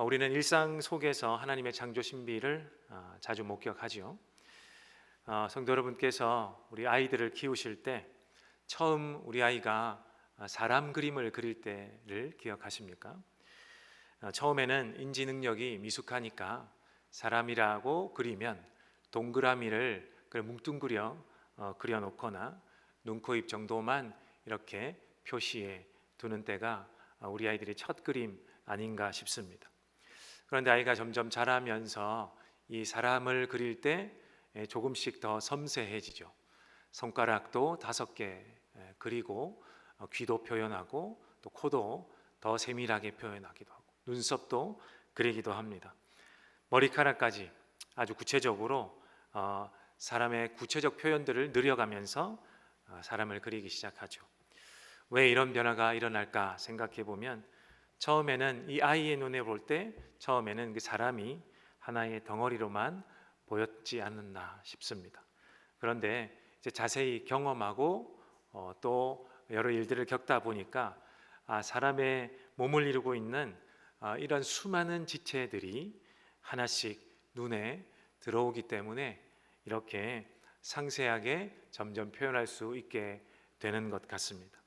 우리는 일상 속에서 하나님의 창조 신비를 자주 목격하지요. 성도 여러분께서 우리 아이들을 키우실 때 처음 우리 아이가 사람 그림을 그릴 때를 기억하십니까? 처음에는 인지 능력이 미숙하니까 사람이라고 그리면 동그라미를 뭉뚱그려 그려놓거나 눈, 코, 입 정도만 이렇게 표시해 두는 때가 우리 아이들의 첫 그림 아닌가 싶습니다. 그런데 아이가 점점 자라면서 이 사람을 그릴 때 조금씩 더 섬세해지죠. 손가락도 5개 그리고 귀도 표현하고 또 코도 더 세밀하게 표현하기도 하고 눈썹도 그리기도 합니다. 머리카락까지 아주 구체적으로 사람의 구체적 표현들을 늘려가면서 사람을 그리기 시작하죠. 왜 이런 변화가 일어날까 생각해 보면 처음에는 이 아이의 눈에 볼 때 처음에는 그 사람이 하나의 덩어리로만 보였지 않았나 싶습니다. 그런데 이제 자세히 경험하고 또 여러 일들을 겪다 보니까 사람의 몸을 이루고 있는 이런 수많은 지체들이 하나씩 눈에 들어오기 때문에 이렇게 상세하게 점점 표현할 수 있게 되는 것 같습니다.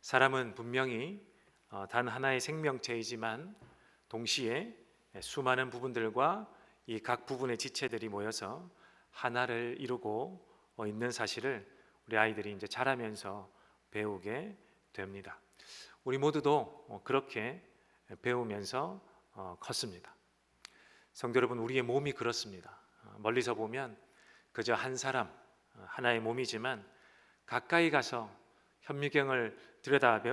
사람은 분명히 단 하나의 생명체이지만 동시에 수많은 부분들과 이 각 부분의 지체들이 모여서 하나를 이루고 있는 사실을 우리 아이들이 이제 자라면서 배우게 됩니다. 우리 모두도 그렇게 배우면서 컸습니다. 성도 여러분, 우리의 몸이 그렇습니다. 멀리서 보면 그저 한 사람, 하나의 몸이지만 가까이 가서 현미경을 들여다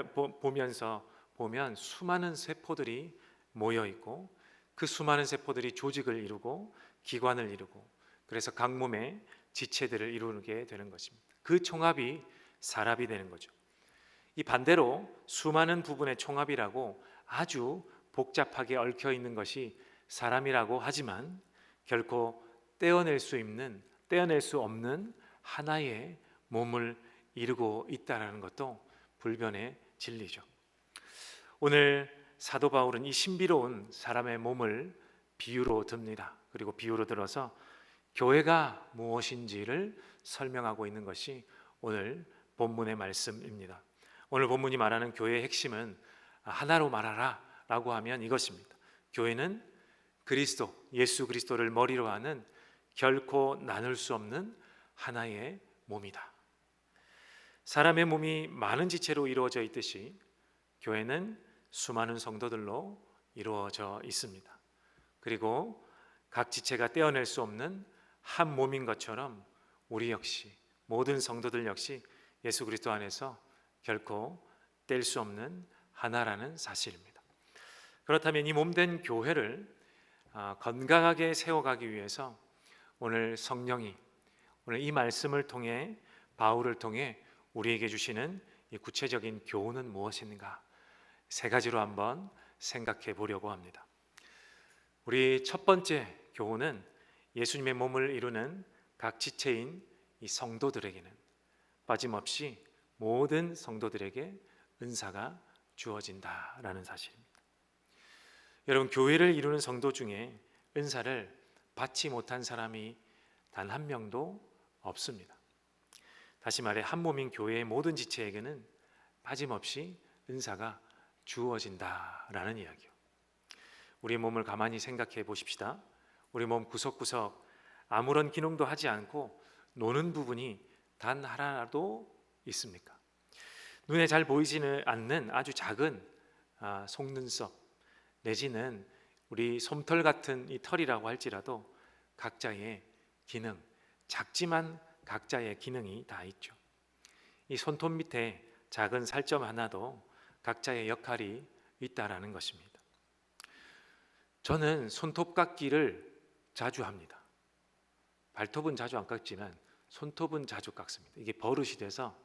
보면서 보면 수많은 세포들이 모여 있고 그 수많은 세포들이 조직을 이루고 기관을 이루고 그래서 각 몸의 지체들을 이루게 되는 것입니다. 그 총합이 사람이 되는 거죠. 이 반대로 수많은 부분의 총합이라고 아주 복잡하게 얽혀 있는 것이 사람이라고 하지만 결코 떼어낼 수 없는 하나의 몸을 이루고 있다는 것도 불변의 진리죠. 오늘 사도 바울은 이 신비로운 사람의 몸을 비유로 듭니다. 그리고 비유로 들어서 교회가 무엇인지를 설명하고 있는 것이 오늘 본문의 말씀입니다. 오늘 본문이 말하는 교회의 핵심은 하나로 말하라 라고 하면 이것입니다. 교회는 그리스도, 예수 그리스도를 머리로 하는 결코 나눌 수 없는 하나의 몸이다. 사람의 몸이 많은 지체로 이루어져 있듯이 교회는 수많은 성도들로 이루어져 있습니다. 그리고 각 지체가 떼어낼 수 없는 한 몸인 것처럼 우리 역시 모든 성도들 역시 예수 그리스도 안에서 결코 뗄 수 없는 하나라는 사실입니다. 그렇다면 이 몸된 교회를 건강하게 세워가기 위해서 오늘 성령이 오늘 이 말씀을 통해 바울을 통해 우리에게 주시는 이 구체적인 교훈은 무엇인가? 3가지로 한번 생각해 보려고 합니다. 우리 첫 번째 교훈은 예수님의 몸을 이루는 각 지체인 이 성도들에게는 빠짐없이 모든 성도들에게 은사가 주어진다라는 사실입니다. 여러분, 교회를 이루는 성도 중에 은사를 받지 못한 사람이 단 한 명도 없습니다. 다시 말해 한 몸인 교회의 모든 지체에게는 빠짐없이 은사가 주어진다라는 이야기요. 우리 몸을 가만히 생각해 보십시다. 우리 몸 구석구석 아무런 기능도 하지 않고 노는 부분이 단 하나도 있습니까? 눈에 잘 보이지는 않는 아주 작은 속눈썹 내지는 우리 솜털 같은 이 털이라고 할지라도 각자의 기능, 작지만 각자의 기능이 다 있죠. 이 손톱 밑에 작은 살점 하나도 각자의 역할이 있다라는 것입니다. 저는 손톱 깎기를 자주 합니다. 발톱은 자주 안 깎지만 손톱은 자주 깎습니다. 이게 버릇이 돼서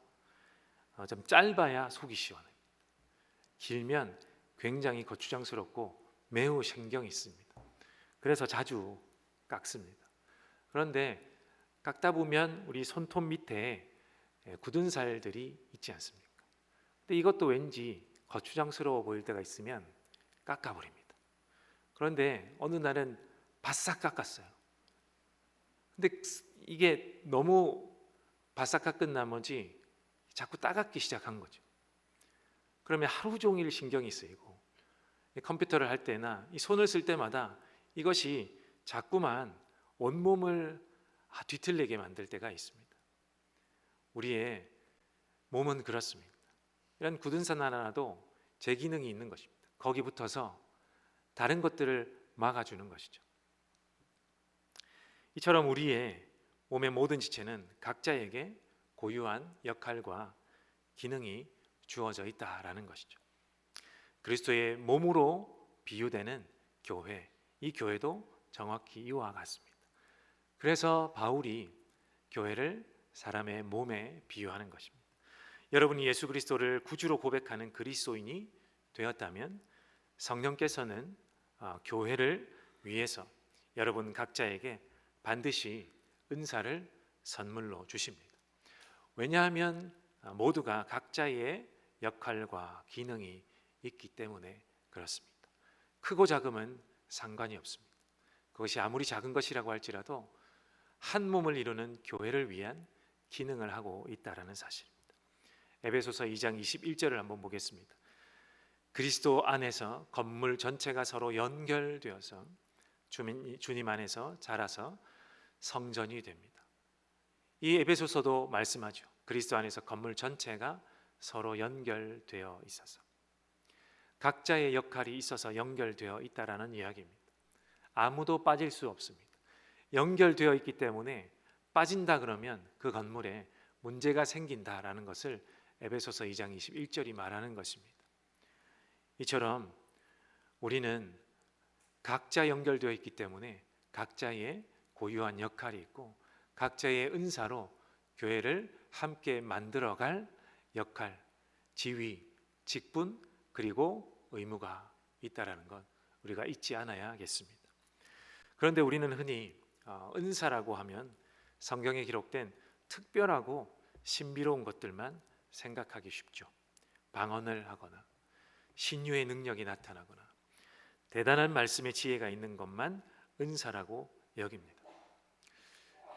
좀 짧아야 속이 시원해요. 길면 굉장히 거추장스럽고 매우 신경이 있습니다. 그래서 자주 깎습니다. 그런데 깎다 보면 우리 손톱 밑에 굳은 살들이 있지 않습니까? 근데 이것도 왠지 거추장스러워 보일 때가 있으면 깎아버립니다. 그런데 어느 날은 바싹 깎았어요. 근데 이게 너무 바싹 깎은 나머지 자꾸 따갑기 시작한 거죠. 그러면 하루 종일 신경이 쓰이고, 컴퓨터를 할 때나 이 손을 쓸 때마다 이것이 자꾸만 온몸을 뒤틀리게 만들 때가 있습니다. 우리의 몸은 그렇습니다. 이런 굳은 산 하나도 제 기능이 있는 것입니다. 거기 붙어서 다른 것들을 막아주는 것이죠. 이처럼 우리의 몸의 모든 지체는 각자에게 고유한 역할과 기능이 주어져 있다라는 것이죠. 그리스도의 몸으로 비유되는 교회, 이 교회도 정확히 이와 같습니다. 그래서 바울이 교회를 사람의 몸에 비유하는 것입니다. 여러분이 예수 그리스도를 구주로 고백하는 그리스도인이 되었다면 성령께서는 교회를 위해서 여러분 각자에게 반드시 은사를 선물로 주십니다. 왜냐하면 모두가 각자의 역할과 기능이 있기 때문에 그렇습니다. 크고 작음은 상관이 없습니다. 그것이 아무리 작은 것이라고 할지라도 한 몸을 이루는 교회를 위한 기능을 하고 있다라는 사실입니다. 에베소서 2장 21절을 한번 보겠습니다. 그리스도 안에서 건물 전체가 서로 연결되어서 주님 안에서 자라서 성전이 됩니다. 이 에베소서도 말씀하죠. 그리스도 안에서 건물 전체가 서로 연결되어 있어서 각자의 역할이 있어서 연결되어 있다라는 이야기입니다. 아무도 빠질 수 없습니다. 연결되어 있기 때문에 빠진다 그러면 그 건물에 문제가 생긴다라는 것을 에베소서 2장 21절이 말하는 것입니다. 이처럼 우리는 각자 연결되어 있기 때문에 각자의 고유한 역할이 있고 각자의 은사로 교회를 함께 만들어갈 역할, 지위, 직분 그리고 의무가 있다라는 것 우리가 잊지 않아야겠습니다. 그런데 우리는 흔히 은사라고 하면 성경에 기록된 특별하고 신비로운 것들만 생각하기 쉽죠. 방언을 하거나 신유의 능력이 나타나거나 대단한 말씀의 지혜가 있는 것만 은사라고 여깁니다.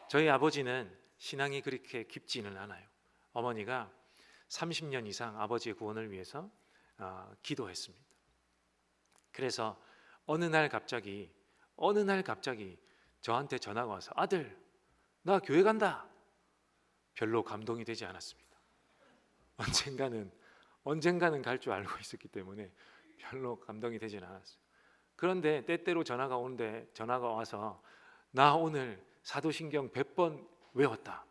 저희 아버지는 신앙이 그렇게 깊지는 않아요. 어머니가 30년 이상 아버지의 구원을 위해서 기도했습니다. 그래서 어느 날 갑자기 저한테 전화가 와서 아들, 나 교회 간다. 별로 감동이 되지 않았습니다. 언젠가는 갈 줄 알고 있었기 때문에 별로 감동이 되지는 않았어요. 그런데 때때로 전화가 와서 나 오늘 사도신경 100번 외웠다.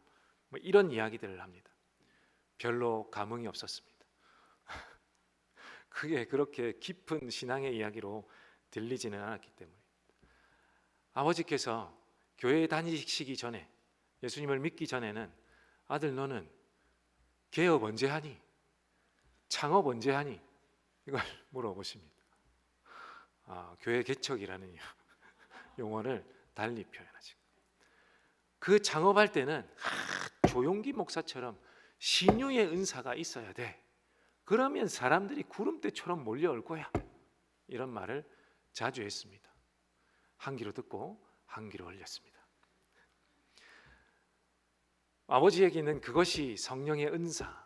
뭐 이런 이야기들을 합니다. 별로 감흥이 없었습니다. 그게 그렇게 깊은 신앙의 이야기로 들리지는 않았기 때문에 아버지께서 교회에 다니시기 전에 예수님을 믿기 전에는 아들 너는 개업 언제 하니? 창업 언제 하니? 이걸 물어보십니다. 교회 개척이라는 용어를 달리 표현하죠. 그 창업할 때는 조용기 목사처럼 신유의 은사가 있어야 돼. 그러면 사람들이 구름대처럼 몰려올 거야. 이런 말을 자주 했습니다. 한 귀로 듣고 한 귀로 흘렸습니다. 아버지에게는 그것이 성령의 은사,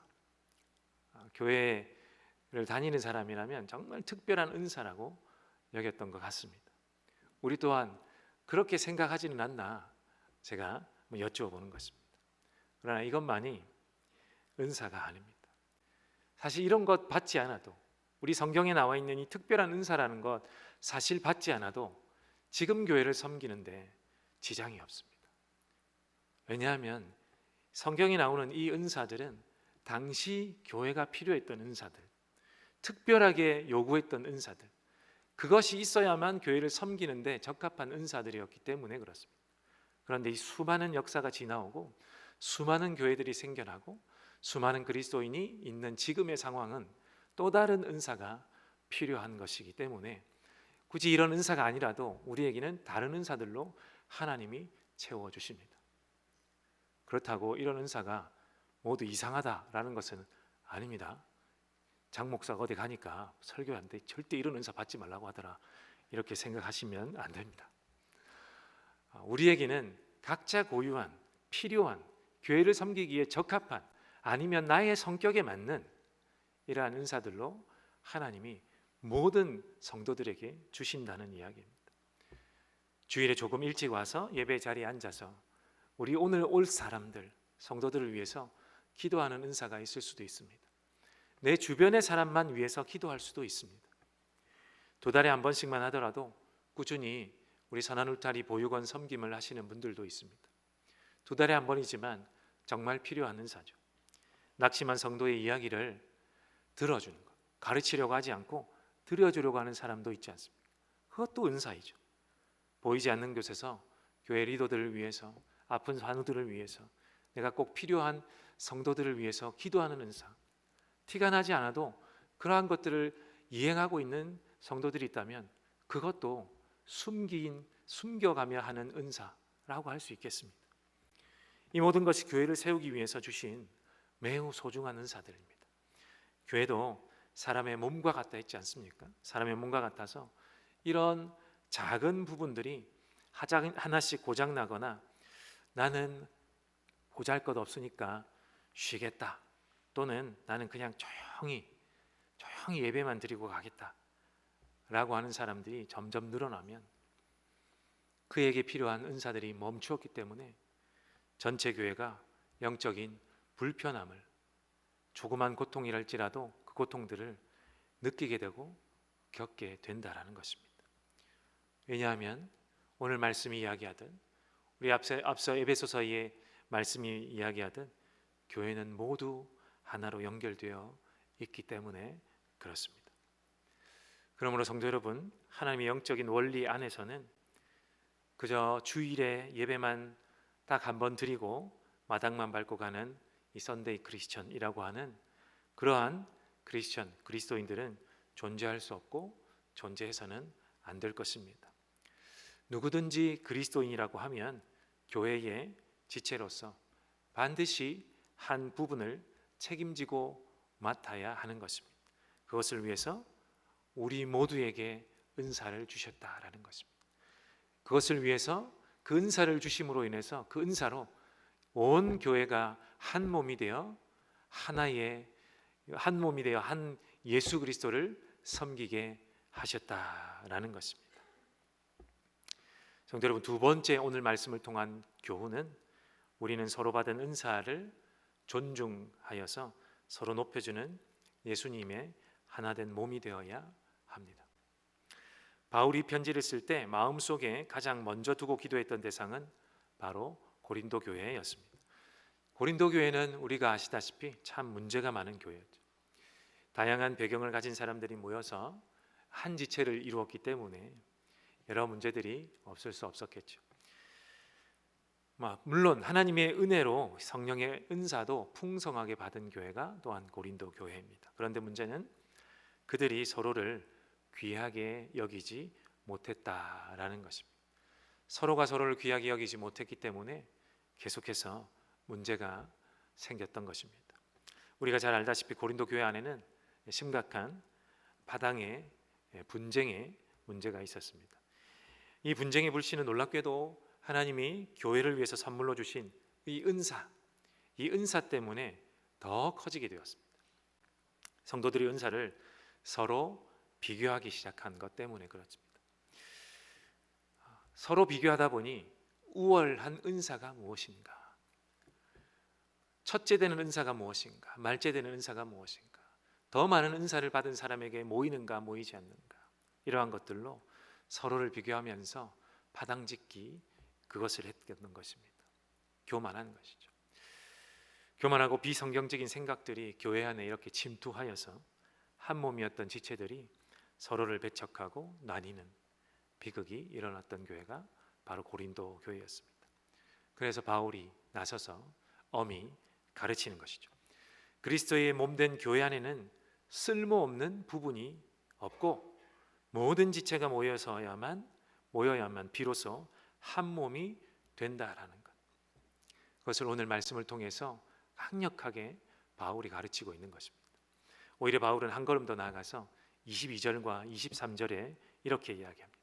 교회를 다니는 사람이라면 정말 특별한 은사라고 여겼던 것 같습니다. 우리 또한 그렇게 생각하지는 않나 제가 여쭈어보는 것입니다. 그러나 이것만이 은사가 아닙니다. 사실 이런 것 받지 않아도 우리 성경에 나와 있는 이 특별한 은사라는 것 사실 받지 않아도 지금 교회를 섬기는데 지장이 없습니다. 왜냐하면 성경에 나오는 이 은사들은 당시 교회가 필요했던 은사들, 특별하게 요구했던 은사들, 그것이 있어야만 교회를 섬기는데 적합한 은사들이었기 때문에 그렇습니다. 그런데 이 수많은 역사가 지나오고 수많은 교회들이 생겨나고 수많은 그리스도인이 있는 지금의 상황은 또 다른 은사가 필요한 것이기 때문에 굳이 이런 은사가 아니라도 우리에게는 다른 은사들로 하나님이 채워주십니다. 그렇다고 이런 은사가 모두 이상하다라는 것은 아닙니다. 장 목사가 어디 가니까 설교하는데 절대 이런 은사 받지 말라고 하더라. 이렇게 생각하시면 안 됩니다. 우리에게는 각자 고유한 필요한 교회를 섬기기에 적합한 아니면 나의 성격에 맞는 이러한 은사들로 하나님이 모든 성도들에게 주신다는 이야기입니다. 주일에 조금 일찍 와서 예배 자리에 앉아서 우리 오늘 올 사람들 성도들을 위해서 기도하는 은사가 있을 수도 있습니다. 내 주변의 사람만 위해서 기도할 수도 있습니다. 2달에 한 번씩만 하더라도 꾸준히 우리 선한 울타리 보육원 섬김을 하시는 분들도 있습니다. 2달에 한 번이지만 정말 필요한 은사죠. 낙심한 성도의 이야기를 들어주는 것, 가르치려고 하지 않고 들려주려고 하는 사람도 있지 않습니까? 그것도 은사이죠. 보이지 않는 곳에서 교회 리더들을 위해서, 아픈 환우들을 위해서, 내가 꼭 필요한 성도들을 위해서 기도하는 은사. 티가 나지 않아도 그러한 것들을 이행하고 있는 성도들이 있다면 그것도 숨겨가며 하는 은사라고 할 수 있겠습니다. 이 모든 것이 교회를 세우기 위해서 주신 매우 소중한 은사들입니다. 교회도 사람의 몸과 같다 했지 않습니까? 사람의 몸과 같아서 이런 작은 부분들이 하나씩 고장나거나 나는 보잘것없으니까 쉬겠다, 또는 나는 그냥 조용히 예배만 드리고 가겠다 라고 하는 사람들이 점점 늘어나면 그에게 필요한 은사들이 멈추었기 때문에 전체 교회가 영적인 불편함을, 조그만 고통이랄지라도 그 고통들을 느끼게 되고 겪게 된다라는 것입니다. 왜냐하면 오늘 말씀이 이야기하듯, 우리 앞서 에베소서의 말씀이 이야기하듯 교회는 모두 하나로 연결되어 있기 때문에 그렇습니다. 그러므로 성도 여러분, 하나님의 영적인 원리 안에서는 그저 주일에 예배만 딱 한 번 드리고 마당만 밟고 가는 이 선데이 크리스천이라고 하는 그러한 그리스도인들은 존재할 수 없고 존재해서는 안 될 것입니다. 누구든지 그리스도인이라고 하면 교회의 지체로서 반드시 한 부분을 책임지고 맡아야 하는 것입니다. 그것을 위해서 우리 모두에게 은사를 주셨다라는 것입니다. 그것을 위해서 그 은사를 주심으로 인해서 그 은사로 온 교회가 한 몸이 되어 한 예수 그리스도를 섬기게 하셨다라는 것입니다. 성도 여러분, 두 번째 오늘 말씀을 통한 교훈은 우리는 서로 받은 은사를 존중하여서 서로 높여주는 예수님의 하나된 몸이 되어야 합니다. 바울이 편지를 쓸 때 마음속에 가장 먼저 두고 기도했던 대상은 바로 고린도 교회였습니다. 고린도 교회는 우리가 아시다시피 참 문제가 많은 교회였죠. 다양한 배경을 가진 사람들이 모여서 한 지체를 이루었기 때문에 여러 문제들이 없을 수 없었겠죠. 물론 하나님의 은혜로 성령의 은사도 풍성하게 받은 교회가 또한 고린도 교회입니다. 그런데 문제는 그들이 서로를 귀하게 여기지 못했다라는 것입니다. 서로가 서로를 귀하게 여기지 못했기 때문에 계속해서 문제가 생겼던 것입니다. 우리가 잘 알다시피 고린도 교회 안에는 심각한 파당의 분쟁의 문제가 있었습니다. 이 분쟁의 불씨는 놀랍게도 하나님이 교회를 위해서 선물로 주신 이 은사 때문에 더 커지게 되었습니다. 성도들이 은사를 서로 비교하기 시작한 것 때문에 그렇습니다. 서로 비교하다 보니 우월한 은사가 무엇인가, 첫째 되는 은사가 무엇인가, 말째 되는 은사가 무엇인가, 더 많은 은사를 받은 사람에게 모이는가 모이지 않는가, 이러한 것들로 서로를 비교하면서 파당짓기, 그것을 했던 것입니다. 교만한 것이죠. 교만하고 비성경적인 생각들이 교회 안에 이렇게 침투하여서 한 몸이었던 지체들이 서로를 배척하고 나뉘는 비극이 일어났던 교회가 바로 고린도 교회였습니다. 그래서 바울이 나서서 엄히 가르치는 것이죠. 그리스도의 몸된 교회 안에는 쓸모없는 부분이 없고 모든 지체가 모여야만 비로소 한 몸이 된다라는 것. 그것을 오늘 말씀을 통해서 강력하게 바울이 가르치고 있는 것입니다. 오히려 바울은 한 걸음 더 나아가서 22절과 23절에 이렇게 이야기합니다.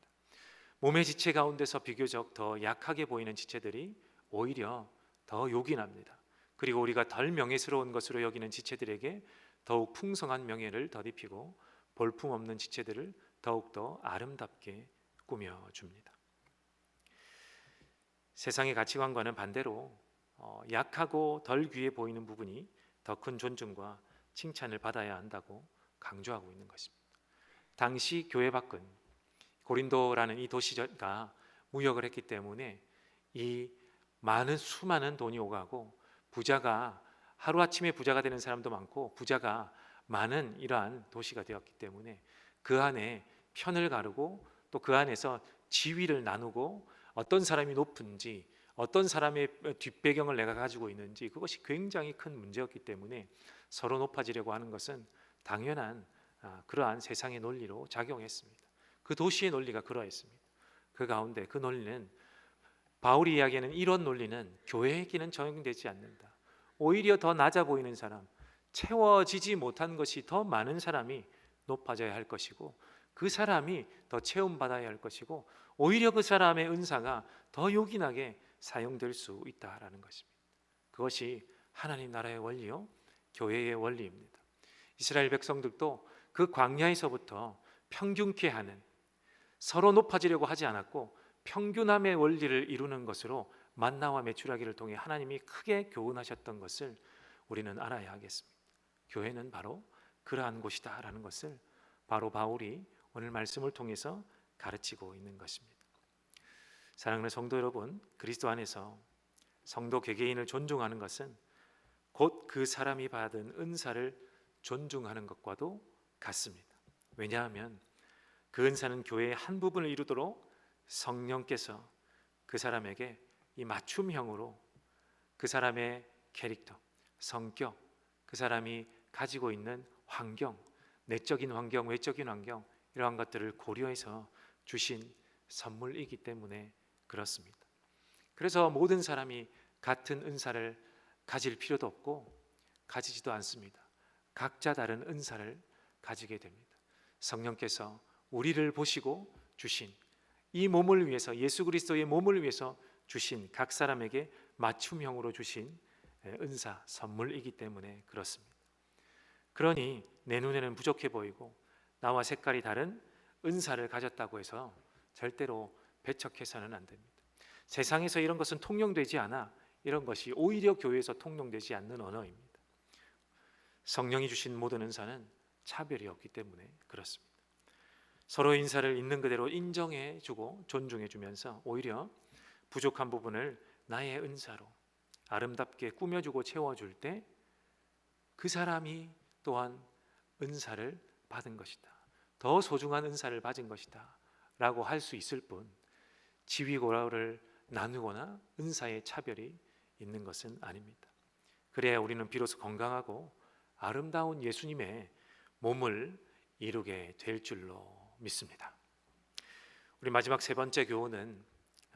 몸의 지체 가운데서 비교적 더 약하게 보이는 지체들이 오히려 더 요긴합니다. 그리고 우리가 덜 명예스러운 것으로 여기는 지체들에게 더욱 풍성한 명예를 덧입히고 볼품없는 지체들을 더욱더 아름답게 꾸며줍니다. 세상의 가치관과는 반대로 약하고 덜 귀해 보이는 부분이 더 큰 존중과 칭찬을 받아야 한다고 강조하고 있는 것입니다. 당시 교회 밖은 고린도라는 이 도시가 무역을 했기 때문에 이 수많은 돈이 오가고 부자가 하루아침에 부자가 되는 사람도 많고 부자가 많은 이러한 도시가 되었기 때문에 그 안에 편을 가르고 또 그 안에서 지위를 나누고 어떤 사람이 높은지 어떤 사람의 뒷배경을 내가 가지고 있는지 그것이 굉장히 큰 문제였기 때문에 서로 높아지려고 하는 것은 당연한 그러한 세상의 논리로 작용했습니다. 그 도시의 논리가 그러했습니다. 그 가운데 그 논리는 바울이 이야기하는 이런 논리는 교회에게는 적용되지 않는다. 오히려 더 낮아 보이는 사람, 채워지지 못한 것이 더 많은 사람이 높아져야 할 것이고 그 사람이 더 체험받아야 할 것이고 오히려 그 사람의 은사가 더 요긴하게 사용될 수 있다라는 것입니다. 그것이 하나님 나라의 원리요 교회의 원리입니다. 이스라엘 백성들도 그 광야에서부터 평균케 하는 서로 높아지려고 하지 않았고 평균함의 원리를 이루는 것으로 만나와 메추라기를 통해 하나님이 크게 교훈하셨던 것을 우리는 알아야 하겠습니다. 교회는 바로 그러한 곳이다라는 것을 바로 바울이 오늘 말씀을 통해서 가르치고 있는 것입니다. 사랑하는 성도 여러분, 그리스도 안에서 성도 개개인을 존중하는 것은 곧 그 사람이 받은 은사를 존중하는 것과도 같습니다. 왜냐하면 그 은사는 교회의 한 부분을 이루도록 성령께서 그 사람에게 이 맞춤형으로 그 사람의 캐릭터, 성격, 그 사람이 가지고 있는 환경, 내적인 환경, 외적인 환경 이러한 것들을 고려해서 주신 선물이기 때문에 그렇습니다. 그래서 모든 사람이 같은 은사를 가질 필요도 없고 가지지도 않습니다. 각자 다른 은사를 가지게 됩니다. 성령께서 우리를 보시고 주신 이 몸을 위해서 예수 그리스도의 몸을 위해서 주신 각 사람에게 맞춤형으로 주신 은사, 선물이기 때문에 그렇습니다. 그러니 내 눈에는 부족해 보이고 나와 색깔이 다른 은사를 가졌다고 해서 절대로 배척해서는 안 됩니다. 세상에서 이런 것은 통용되지 않아 이런 것이 오히려 교회에서 통용되지 않는 언어입니다. 성령이 주신 모든 은사는 차별이 없기 때문에 그렇습니다. 서로 인사를 있는 그대로 인정해주고 존중해주면서 오히려 부족한 부분을 나의 은사로 아름답게 꾸며주고 채워줄 때 그 사람이 또한 은사를 받은 것이다, 더 소중한 은사를 받은 것이다 라고 할 수 있을 뿐 지위고라를 나누거나 은사의 차별이 있는 것은 아닙니다. 그래야 우리는 비로소 건강하고 아름다운 예수님의 몸을 이루게 될 줄로 믿습니다. 우리 마지막 세 번째 교훈은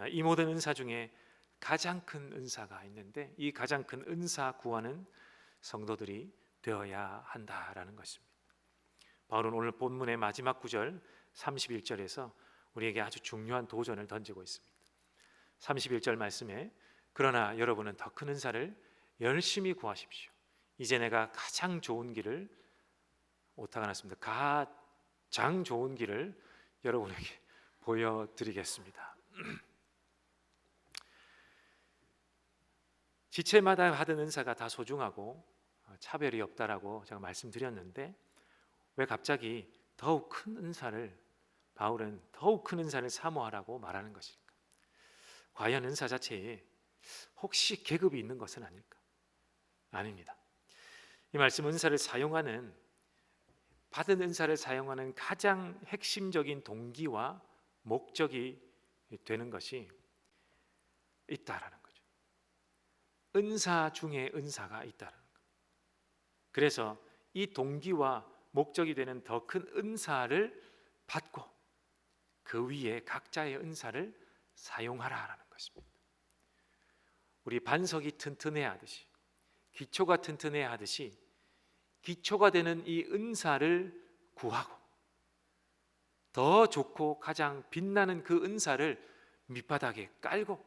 이 모든 은사 중에 가장 큰 은사가 있는데 이 가장 큰 은사 구하는 성도들이 되어야 한다라는 것입니다. 바울은 오늘 본문의 마지막 구절 31절에서 우리에게 아주 중요한 도전을 던지고 있습니다. 31절 말씀에 그러나 여러분은 더 큰 은사를 열심히 구하십시오. 이제 내가 가장 좋은 길을 오타가 났습니다. 가장 좋은 길을 여러분에게 보여드리겠습니다. 지체마다 받은 은사가 다 소중하고 차별이 없다라고 제가 말씀드렸는데 왜 갑자기 더욱 큰 은사를 바울은 더욱 큰 은사를 사모하라고 말하는 것일까? 과연 은사 자체에 혹시 계급이 있는 것은 아닐까? 아닙니다. 이 말씀 은사를 사용하는 받은 은사를 사용하는 가장 핵심적인 동기와 목적이 되는 것이 있다라는 거죠. 은사 중에 은사가 있다라는 거예요. 그래서 이 동기와 목적이 되는 더 큰 은사를 받고 그 위에 각자의 은사를 사용하라라는 것입니다. 우리 반석이 튼튼해야 하듯이 기초가 튼튼해야 하듯이 기초가 되는 이 은사를 구하고 더 좋고 가장 빛나는 그 은사를 밑바닥에 깔고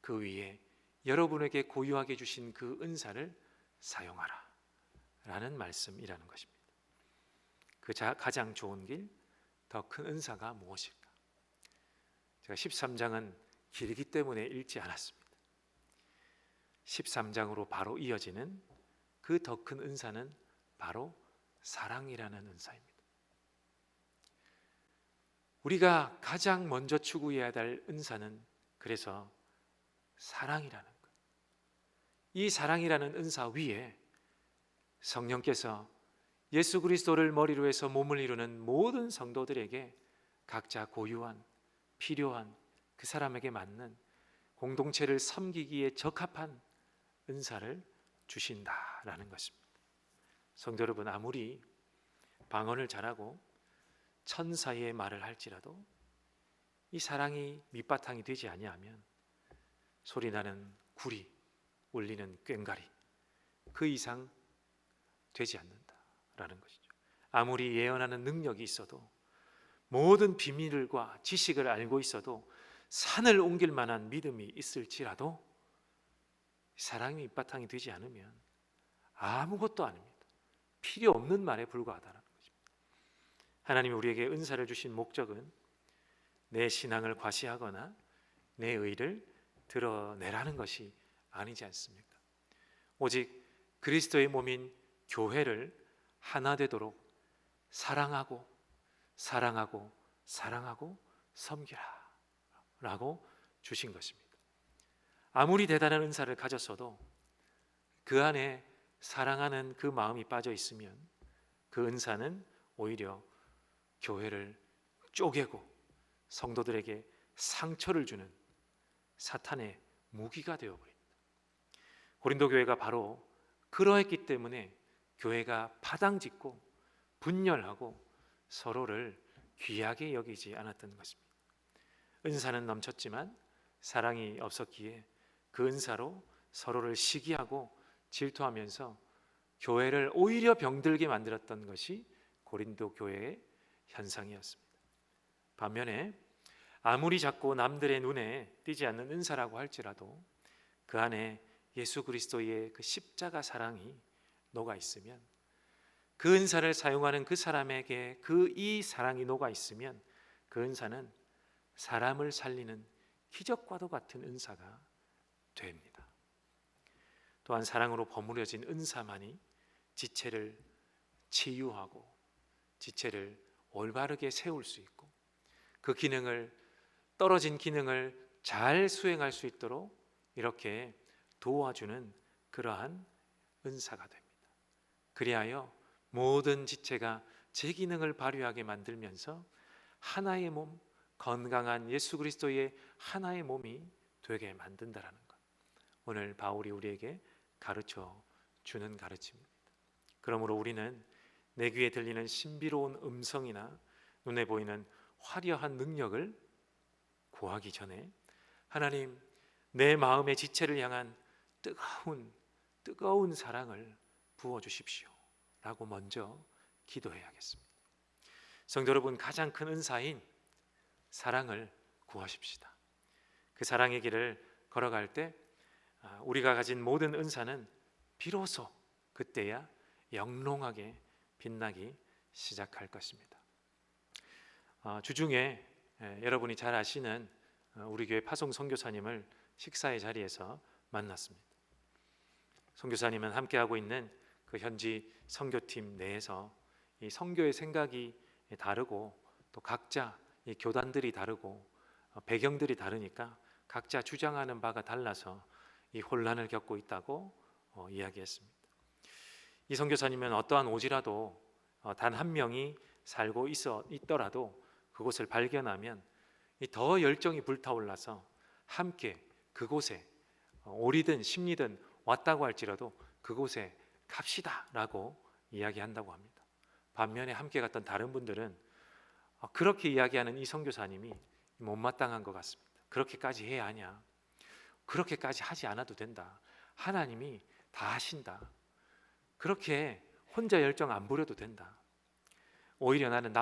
그 위에 여러분에게 고유하게 주신 그 은사를 사용하라 라는 말씀이라는 것입니다. 그 가장 좋은 길, 더 큰 은사가 무엇일까? 제가 13장은 길기 때문에 읽지 않았습니다. 13장으로 바로 이어지는 그 더 큰 은사는 바로 사랑이라는 은사입니다. 우리가 가장 먼저 추구해야 될 은사는 그래서 사랑이라는 것. 이 사랑이라는 은사 위에 성령께서 예수 그리스도를 머리로 해서 몸을 이루는 모든 성도들에게 각자 고유한, 필요한, 그 사람에게 맞는 공동체를 섬기기에 적합한 은사를 주신다라는 것입니다. 성도 여러분, 아무리 방언을 잘하고 천사의 말을 할지라도 이 사랑이 밑바탕이 되지 아니하면 소리나는 구리, 울리는 꽹과리 그 이상 되지 않는다라는 것이죠. 아무리 예언하는 능력이 있어도, 모든 비밀과 지식을 알고 있어도, 산을 옮길 만한 믿음이 있을지라도 사랑이 밑바탕이 되지 않으면 아무것도 아닙니다. 필요 없는 말에 불과하다는 것입니다. 하나님이 우리에게 은사를 주신 목적은 내 신앙을 과시하거나 내 의를 드러내라는 것이 아니지 않습니까? 오직 그리스도의 몸인 교회를 하나 되도록 사랑하고 사랑하고 사랑하고 섬기라 라고 주신 것입니다. 아무리 대단한 은사를 가졌어도 그 안에 사랑하는 그 마음이 빠져 있으면 그 은사는 오히려 교회를 쪼개고 성도들에게 상처를 주는 사탄의 무기가 되어버립니다. 고린도 교회가 바로 그러했기 때문에 교회가 파당짓고 분열하고 서로를 귀하게 여기지 않았던 것입니다. 은사는 넘쳤지만 사랑이 없었기에 그 은사로 서로를 시기하고 질투하면서 교회를 오히려 병들게 만들었던 것이 고린도 교회의 현상이었습니다. 반면에 아무리 작고 남들의 눈에 띄지 않는 은사라고 할지라도 그 안에 예수 그리스도의 그 십자가 사랑이 녹아 있으면, 그 은사를 사용하는 그 사람에게 이 사랑이 녹아 있으면 그 은사는 사람을 살리는 기적과도 같은 은사가 됩니다. 또한 사랑으로 버무려진 은사만이 지체를 치유하고 지체를 올바르게 세울 수 있고 그 기능을, 떨어진 기능을 잘 수행할 수 있도록 이렇게 도와주는 그러한 은사가 됩니다. 그리하여 모든 지체가 제 기능을 발휘하게 만들면서 하나의 몸, 건강한 예수 그리스도의 하나의 몸이 되게 만든다라는 것, 오늘 바울이 우리에게 가르쳐 주는 가르침입니다. 그러므로 우리는 내 귀에 들리는 신비로운 음성이나 눈에 보이는 화려한 능력을 구하기 전에 하나님, 내 마음의 지체를 향한 뜨거운 사랑을 부어주십시오 라고 먼저 기도해야겠습니다. 성도 여러분, 가장 큰 은사인 사랑을 구하십시다. 그 사랑의 길을 걸어갈 때 우리가 가진 모든 은사는 비로소 그때야 영롱하게 빛나기 시작할 것입니다. 주중에 여러분이 잘 아시는 우리 교회 파송 선교사님을 식사의 자리에서 만났습니다. 선교사님은 함께하고 있는 그 현지 선교팀 내에서 이 선교의 생각이 다르고 또 각자 이 교단들이 다르고 배경들이 다르니까 각자 주장하는 바가 달라서 이 혼란을 겪고 있다고 이야기했습니다. 이 선교사님은 어떠한 오지라도 단 한 명이 살고 있더라도 그곳을 발견하면 더 열정이 불타올라서 함께 그곳에 오리든 심리든 왔다고 할지라도 그곳에 갑시다 라고 이야기한다고 합니다. 반면에 함께 갔던 다른 분들은 그렇게 이야기하는 이 선교사님이 못마땅한 것 같습니다. 그렇게까지 해야 하냐, 그렇게까지 하지 않아도 된다, 하나님이 다 하신다, 그렇게 혼자 열정 안 부려도 된다. 오히려 나는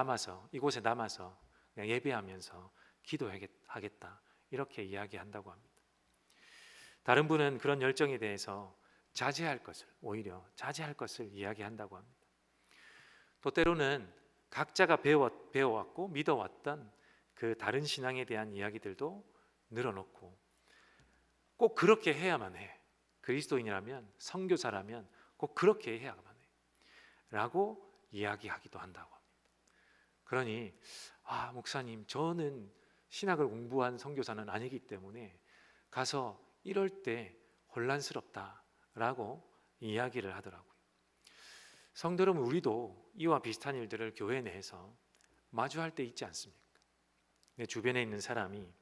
이곳에 남아서 그냥 예배하면서 기도하겠다, 이렇게 이야기한다고 합니다. 다른 분은 그런 열정에 대해서 오히려 자제할 것을 이야기한다고 합니다. 또 때로는 각자가 배워왔고 믿어왔던 그 다른 신앙에 대한 이야기들도 늘어놓고, 꼭 그렇게 해야만 해, 그리스도인이라면, 선교사라면 꼭 그렇게 해야만 해 라고 이야기하기도 한다고 합니다. 그러니 목사님, 저는 신학을 공부한 선교사는 아니기 때문에 가서 이럴 때 혼란스럽다라고 이야기를 하더라고요. 성도 여러분, 우리도 이와 비슷한 일들을 교회 내에서 마주할 때 있지 않습니까? 내 주변에 있는 사람이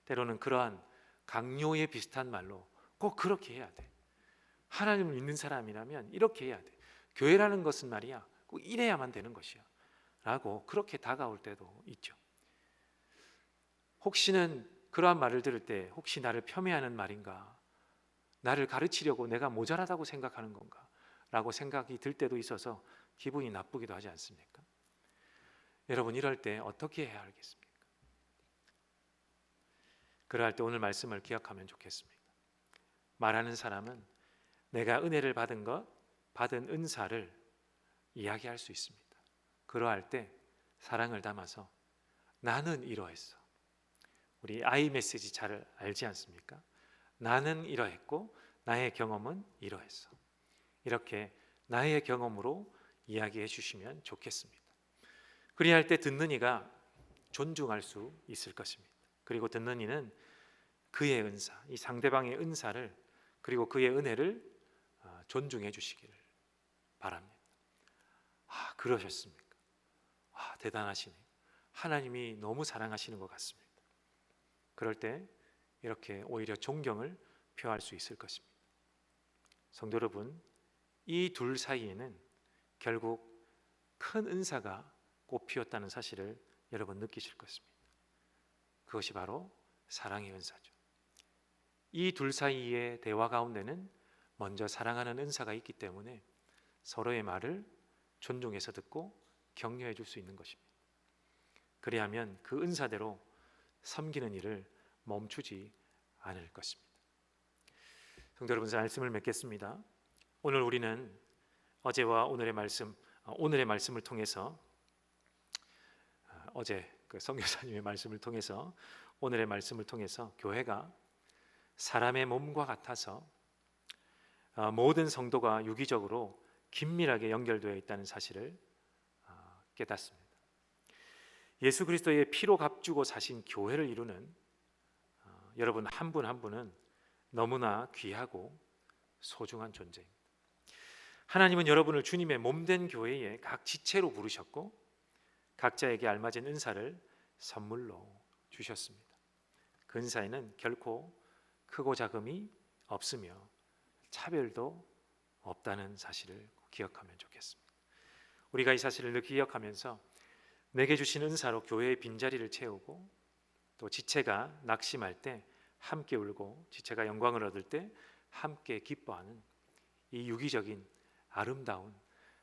때로는 그러한 강요에 비슷한 말로 꼭 그렇게 해야 돼, 하나님을 믿는 사람이라면 이렇게 해야 돼, 교회라는 것은 말이야 꼭 이래야만 되는 것이야 라고 그렇게 다가올 때도 있죠. 혹시는 그러한 말을 들을 때 혹시 나를 폄훼하는 말인가, 나를 가르치려고 내가 모자라다고 생각하는 건가 라고 생각이 들 때도 있어서 기분이 나쁘기도 하지 않습니까? 여러분, 이럴 때 어떻게 해야 하겠습니까? 그럴 때 오늘 말씀을 기억하면 좋겠습니다. 말하는 사람은 내가 은혜를 받은 은사를 이야기할 수 있습니다. 그러할 때 사랑을 담아서 나는 이러했어. 우리 아이 메시지 잘 알지 않습니까? 나는 이러했고 나의 경험은 이러했어. 이렇게 나의 경험으로 이야기해 주시면 좋겠습니다. 그리할 때 듣는 이가 존중할 수 있을 것입니다. 그리고 듣는 이는 그의 은사, 이 상대방의 은사를, 그리고 그의 은혜를 존중해 주시기를 바랍니다. 그러셨습니까? 대단하시네요. 하나님이 너무 사랑하시는 것 같습니다. 그럴 때 이렇게 오히려 존경을 표할 수 있을 것입니다. 성도 여러분, 이 둘 사이에는 결국 큰 은사가 꽃피었다는 사실을 여러분 느끼실 것입니다. 그것이 바로 사랑의 은사죠. 이 둘 사이의 대화 가운데는 먼저 사랑하는 은사가 있기 때문에 서로의 말을 존중해서 듣고 격려해 줄 수 있는 것입니다. 그리하면 그 은사대로 섬기는 일을 멈추지 않을 것입니다. 성도 여러분, 말씀을 맺겠습니다. 오늘 우리는 어제와 오늘의 말씀을 통해서, 어제 그 선교사님의 말씀을 통해서, 오늘의 말씀을 통해서 교회가 사람의 몸과 같아서 모든 성도가 유기적으로 긴밀하게 연결되어 있다는 사실을 깨닫습니다. 예수 그리스도의 피로 값주고 사신 교회를 이루는 여러분 한 분 한 분은 너무나 귀하고 소중한 존재입니다. 하나님은 여러분을 주님의 몸된 교회의 각 지체로 부르셨고 각자에게 알맞은 은사를 선물로 주셨습니다. 그 은사에는 결코 크고 작음이 없으며 차별도 없다는 사실을 기억하면 좋겠습니다. 우리가 이 사실을 늘 기억하면서 내게 주신 은사로 교회의 빈자리를 채우고, 또 지체가 낙심할 때 함께 울고 지체가 영광을 얻을 때 함께 기뻐하는 이 유기적인 아름다운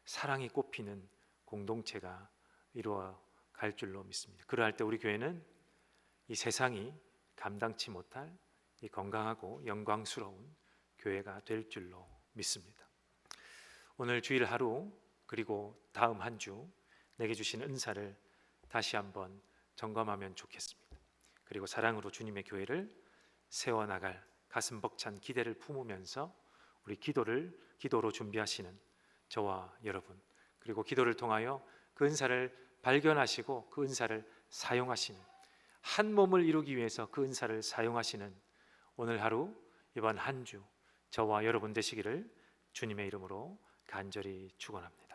사랑이 꽃피는 공동체가 이루어 갈 줄로 믿습니다. 그러할 때 우리 교회는 이 세상이 감당치 못할 이 건강하고 영광스러운 교회가 될 줄로 믿습니다. 오늘 주일 하루, 그리고 다음 한 주 내게 주신 은사를 다시 한번 점검하면 좋겠습니다. 그리고 사랑으로 주님의 교회를 세워나갈 가슴 벅찬 기대를 품으면서 우리 기도로 준비하시는 저와 여러분, 그리고 기도를 통하여 그 은사를 발견하시고 그 은사를 사용하시는, 한 몸을 이루기 위해서 그 은사를 사용하시는 오늘 하루, 이번 한 주 저와 여러분 되시기를 주님의 이름으로 간절히 축원합니다.